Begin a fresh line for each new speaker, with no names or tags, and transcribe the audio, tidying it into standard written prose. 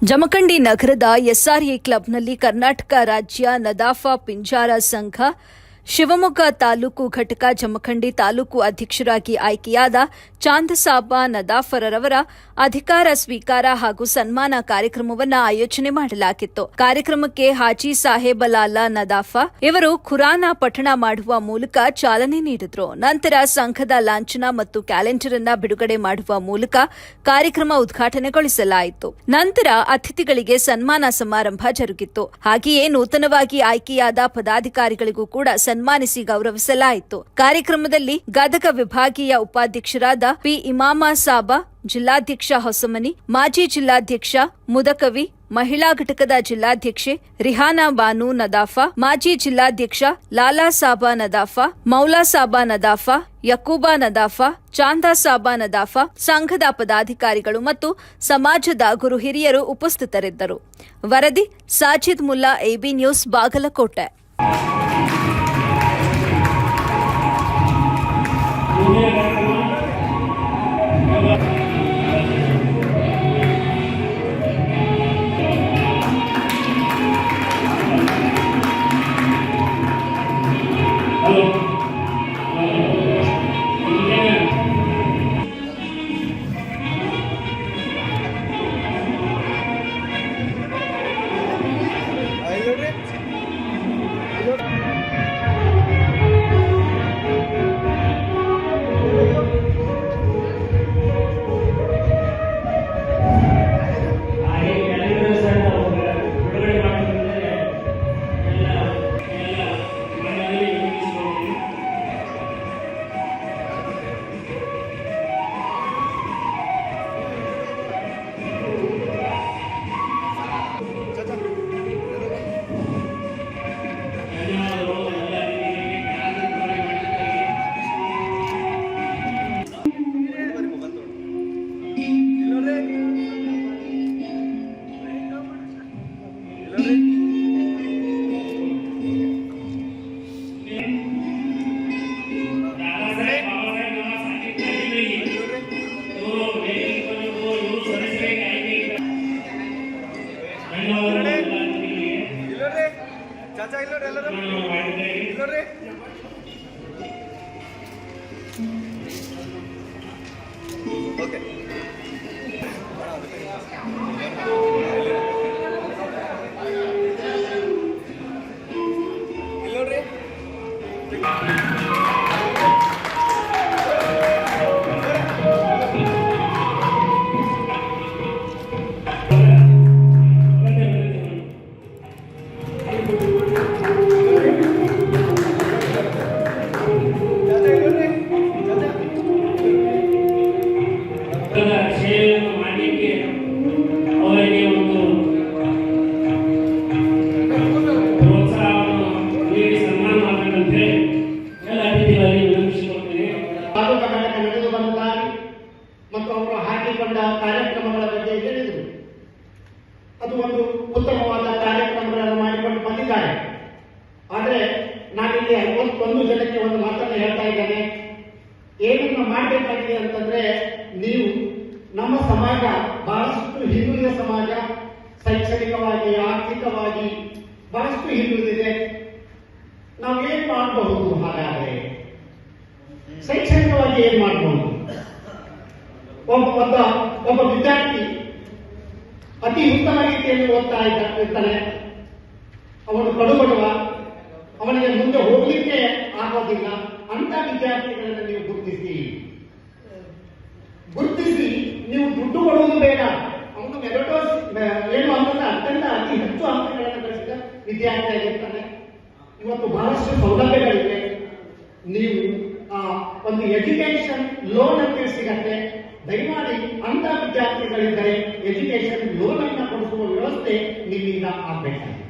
ಜಮಖಂಡಿ ನಗರದ ಎಸ್ಆರ್ಎ ಕ್ಲಬ್ನಲ್ಲಿ ಕರ್ನಾಟಕ ರಾಜ್ಯ ನದಾಫಾ ಪಿಂಜಾರ ಸಂಘ ಶಿವಮೊಗ್ಗ ತಾಲೂಕು ಘಟಕ ಜಮಖಂಡಿ ತಾಲೂಕು ಅಧ್ಯಕ್ಷರಾಗಿ ಆಯ್ಕೆಯಾದ ಚಾಂದಸಾಬ ನದಾಫರರವರ ಅಧಿಕಾರ ಸ್ವೀಕಾರ ಹಾಗೂ ಸನ್ಮಾನ ಕಾರ್ಯಕ್ರಮವನ್ನು ಆಯೋಜನೆ ಮಾಡಲಾಗಿತ್ತು. ಕಾರ್ಯಕ್ರಮಕ್ಕೆ ಹಾಜಿ ಸಾಹೇಬಲಾಲ ನದಾಫಾ ಇವರು ಖುರಾನ ಪಠಣ ಮಾಡುವ ಮೂಲಕ ಚಾಲನೆ ನೀಡಿದರು. ನಂತರ ಸಂಘದ ಲಾಂಛನ ಮತ್ತು ಕ್ಯಾಲೆಂಡರ್ ಅನ್ನು ಬಿಡುಗಡೆ ಮಾಡುವ ಮೂಲಕ ಕಾರ್ಯಕ್ರಮ ಉದ್ಘಾಟನೆಗೊಳಿಸಲಾಯಿತು. ನಂತರ ಅತಿಥಿಗಳಿಗೆ ಸನ್ಮಾನ ಸಮಾರಂಭ ಜರುಗಿತು. ಹಾಗೆಯೇ ನೂತನವಾಗಿ ಆಯ್ಕೆಯಾದ ಪದಾಧಿಕಾರಿಗಳಿಗೂ ಕೂಡ ಸನ್ಮಾನಿಸಿ ಗೌರವಿಸಲಾಯಿತು. ಕಾರ್ಯಕ್ರಮದಲ್ಲಿ ಗದಗ ವಿಭಾಗೀಯ ಉಪಾಧ್ಯಕ್ಷರಾದ ಪಿ ಇಮಾಮ ಸಾಬಾ, ಜಿಲ್ಲಾಧ್ಯಕ್ಷ ಹೊಸಮನಿ, ಮಾಜಿ ಜಿಲ್ಲಾಧ್ಯಕ್ಷ ಮುದಕವಿ, ಮಹಿಳಾ ಘಟಕದ ಜಿಲ್ಲಾಧ್ಯಕ್ಷೆ ರಿಹಾನಾ ಬಾನು ನದಾಫಾ, ಮಾಜಿ ಜಿಲ್ಲಾಧ್ಯಕ್ಷ ಲಾಲಾ ಸಾಬಾ ನದಾಫಾ, ಮೌಲಾ ಸಾಬಾ ನದಾಫಾ, ಯಕೂಬಾ ನದಾಫಾ, ಚಾಂದಾ ಸಾಬಾ ನದಾಫಾ, ಸಂಘದ ಪದಾಧಿಕಾರಿಗಳು ಮತ್ತು ಸಮಾಜದ ಗುರು ಹಿರಿಯರು ಉಪಸ್ಥಿತರಿದ್ದರು. ವರದಿ ಸಾಜಿದ್ ಮುಲ್ಲಾ, ಎಬಿ ನ್ಯೂಸ್, ಬಾಗಲಕೋಟೆ.
ಚಾಚಾ ಇಲ್ಲೋರಿ ಎಲ್ಲರೂ ಇಲ್ಲೋರಿ ಓಕೆ ಇಲ್ಲೋರಿ
ಸೇವೆಯನ್ನು ಮಾಡಲಿಕ್ಕೆ ಅವರಿಗೆ ಒಂದು ಪ್ರೋತ್ಸಾಹವನ್ನು ನೀಡಿ ಸನ್ಮಾನ ಮಾಡಬೇಕಂತೆ ಎಲ್ಲ ಅತಿಥಿಗಳಲ್ಲಿ ವಿನಂತಿಸಿಕೊಳ್ತೇನೆ.
ನಡೆದು ಬಂದ ಮತ್ತು ಅವರು ಹಾಕಿಕೊಂಡ ಕಾರ್ಯಕ್ರಮಗಳ ಬಗ್ಗೆ ಹೇಳಿದರು. ಅದು ಒಂದು ಉತ್ತಮವಾದ ಕಾರ್ಯಕ್ರಮಗಳನ್ನು ಮಾಡಿಕೊಂಡು ಬಂದಿದ್ದಾರೆ. ಆದರೆ ನಾನಿಲ್ಲಿ 51 ಜನಕ್ಕೆ ಒಂದು ಮಾತನ್ನು ಹೇಳ್ತಾ ಇದ್ದೇನೆ. ಏನನ್ನು ಮಾಡಬೇಕಾಗಿದೆ ಅಂತಂದ್ರೆ, ನೀವು ನಮ್ಮ ಸಮಾಜ ಬಹಳಷ್ಟು ಹಿಂದುಳಿದ ಸಮಾಜ, ಶೈಕ್ಷಣಿಕವಾಗಿ ಆರ್ಥಿಕವಾಗಿ ಬಹಳಷ್ಟು ಹಿಂದುಳಿದಿದೆ. ನಾವೇನ್ ಮಾಡಬಹುದು? ಹಾಗಾದ್ರೆ ಶೈಕ್ಷಣಿಕವಾಗಿ ಏನ್ ಮಾಡಬಹುದು? ಒಬ್ಬ ವಿದ್ಯಾರ್ಥಿ ಅತಿ ಉತ್ತಮ ರೀತಿಯಲ್ಲಿ ಓದ್ತಾ ಇರ್ತಾನೆ. ಅವನು ಕಡುಬಡುವ, ಅವನಿಗೆ ಮುಂದೆ ಹೋಗ್ಲಿಕ್ಕೆ ಆಗೋದಿಲ್ಲ. ಅಂತ ವಿದ್ಯಾರ್ಥಿಗಳನ್ನು ನೀವು ಗುರುತಿಸಿ ನೀವು ದುಡ್ಡು ಕೊಡುವುದು ಬೇಡ. ಅವನು ಮೆರಿಟೋಸ್ ಏನು ಅಂತ ಅತ್ಯಂತ ಅತಿ ಹೆಚ್ಚು ಅಂಕಗಳನ್ನು ಗಳಿಸಿದ ವಿದ್ಯಾರ್ಥಿಯಾಗಿರ್ತಾನೆ. ಇವತ್ತು ಬಹಳಷ್ಟು ಸೌಲಭ್ಯಗಳಿವೆ. ನೀವು ಒಂದು ಎಜುಕೇಶನ್ ಲೋನ್ ಅಂತ ಸಿಗತ್ತೆ. ದಯಮಾಡಿ ಅಂತ ವಿದ್ಯಾರ್ಥಿಗಳಿದ್ದರೆ ಎಜುಕೇಶನ್ ಲೋನ್ ಅನ್ನು ಕೊಡಿಸುವ ವ್ಯವಸ್ಥೆ ನಿಮ್ಮಿಂದ ಆಗಬೇಕಾಗಿದೆ.